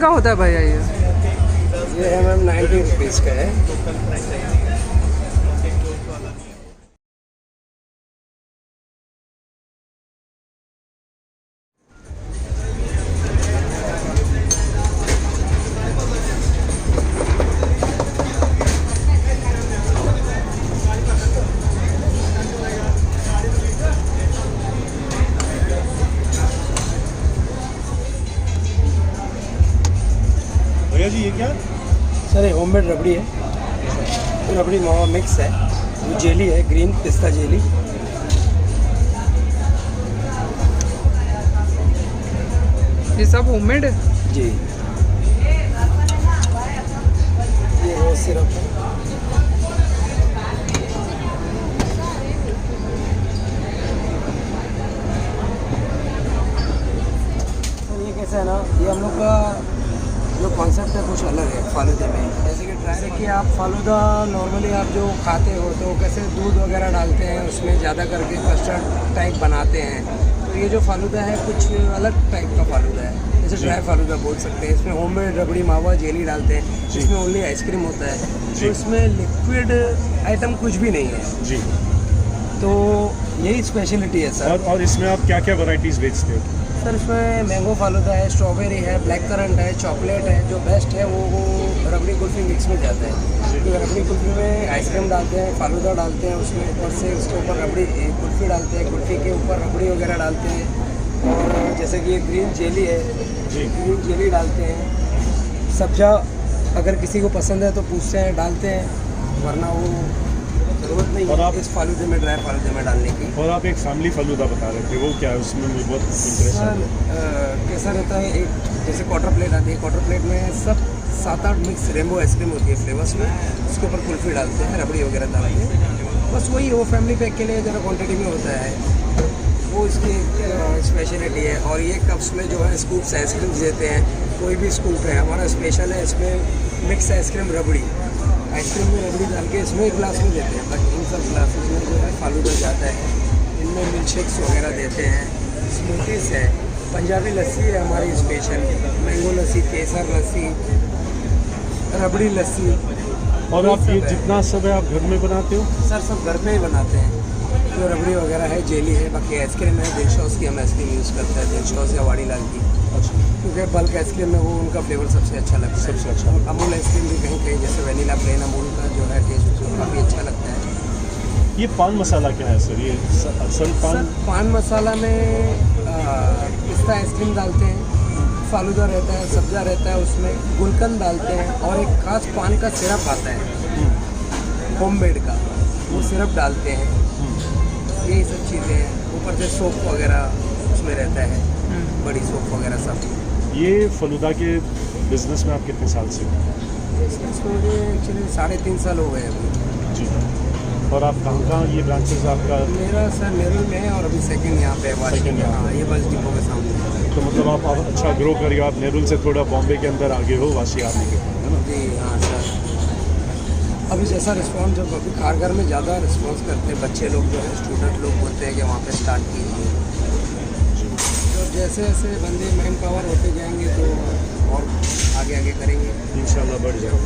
का होता है भैया ये? है मैम 90 रुपीज़ का है। भैया जी ये क्या? सर ये होममेड रबड़ी है, रबड़ी मावा मिक्स है, वो जेली है, ग्रीन पिस्ता जेली। ये सब होममेड है जी। ये रोज सिरप है। सर ये कैसा है ना, ये हम लोग का जो कॉन्सेप्ट है कुछ अलग है फालूदे में। जैसे कि ट्राई कि आप फालूदा नॉर्मली आप जो खाते हो तो कैसे दूध वगैरह डालते हैं, उसमें ज़्यादा करके कस्टर्ड टाइप बनाते हैं। तो ये जो फालूदा है कुछ अलग टाइप का फालूदा है, जैसे ड्राई फालूदा बोल सकते हैं। इसमें होममेड रबड़ी मावा जेली डालते हैं, इसमें ओनली आइसक्रीम होता है, तो इसमें लिक्विड आइटम कुछ भी नहीं है जी। तो यही स्पेशलिटी है सर। और इसमें आप क्या क्या वैरायटीज़ बेचते हो? सर इसमें मैंगो फालूदा है, स्ट्रॉबेरी है, ब्लैक करंट है, चॉकलेट है। जो बेस्ट है वो रबड़ी कुल्फी मिक्स में जाता है। तो रबड़ी कुल्फी में आइसक्रीम डालते हैं, फालूदा डालते हैं, उसमें ऊपर से उसके ऊपर रबड़ी कुल्फी डालते हैं, कुल्फी के ऊपर रबड़ी वगैरह डालते हैं। और जैसे कि ये ग्रीन जेली है, ग्रीन जेली डालते हैं। सब्जा अगर किसी को पसंद है तो पूछते हैं, डालते हैं, वरना वो जरूरत नहीं और है आप इस फालूदे में, ड्राई फालूदे में डालने की। और आप एक फैमिली फालूदा बता रहे थे, वो क्या है? उसमें मुझे बहुत इंटरेस्ट है। कैसा रहता है, एक जैसे क्वार्टर प्लेट आती है, क्वार्टर प्लेट में सब 7-8 मिक्स रेनबो आइसक्रीम होती है फ्लेवर्स में, उसके ऊपर कुल्फी डालते हैं, रबड़ी वगैरह डालते हैं। बस वही वो फैमिली पैक के लिए ज़रा क्वांटिटी में होता है, वो इसकी स्पेशलिटी है। और ये कप्स में जो है स्कूप्स आइसक्रीम देते हैं, कोई भी स्कूप है हमारा स्पेशल है। इसमें मिक्स आइसक्रीम रबड़ी, आइसक्रीम में रबड़ी डाल के इसमें एक गिलास में देते हैं, बट इन सब ग्लासेस में जो है फालूदा जाता है। इनमें मिल्क शेक्स वगैरह देते हैं, स्मूथीस है, पंजाबी लस्सी है हमारी स्पेशल, मैंगो लस्सी, केसर लस्सी, रबड़ी लस्सी। और आप ये जितना सब है आप घर में बनाते हो? सर सब घर पे ही बनाते हैं। जो रबड़ी वगैरह है, जेली है, बाकी आइसक्रीम है, दिलशॉस की हम आइसक्रीम यूज़ करते हैं, दिलशॉस या वाड़ीलाल की। अच्छा। क्योंकि बल्क आइसक्रीम में वो उनका फ्लेवर सबसे अच्छा लगता है। सबसे अच्छा। अमूल आइसक्रीम भी कहीं कहीं जैसे वेनिला प्लेन अमूल का जो है टेस्ट काफ़ी अच्छा लगता है। ये पान मसाला क्या है सर? ये असल पान? सर पान मसाला में पिस्ता आइसक्रीम डालते हैं, फालूदा रहता है, सब्जा रहता है, उसमें गुलकंद डालते हैं, और एक खास पान का सिरप आता है होममेड का, वो सिरप डालते हैं। यही सब चीज़ें हैं। ऊपर से सोप वगैरह उसमें रहता है, बड़ी सोप वगैरह सब। ये फलूदा के बिजनेस में आप कितने साल से? बिजनेस में मुझे एक्चुअली 3.5 साल हो गए अभी। जी। और आप कहाँ ये ब्रांचेस आपका? मेरा सर नेरुल में है, और अभी सेकंड यहाँ पे वाशी में। हाँ, ये बस डिपो के सामने। तो मतलब आप अच्छा ग्रो करिए, आप नेरुल से थोड़ा बॉम्बे के अंदर आगे हो, वाशी आने के, है ना? जी हाँ सर। अभी जैसा रिस्पॉन्स, जब अभी कारगर में ज़्यादा रिस्पॉन्स करते हैं बच्चे लोग, जो है स्टूडेंट लोग बोलते हैं कि वहाँ पे स्टार्ट कीजिए। तो जैसे जैसे बंदे मैन पावर होते जाएंगे तो और आगे आगे करेंगे, इंशाल्लाह बढ़ जाएगा।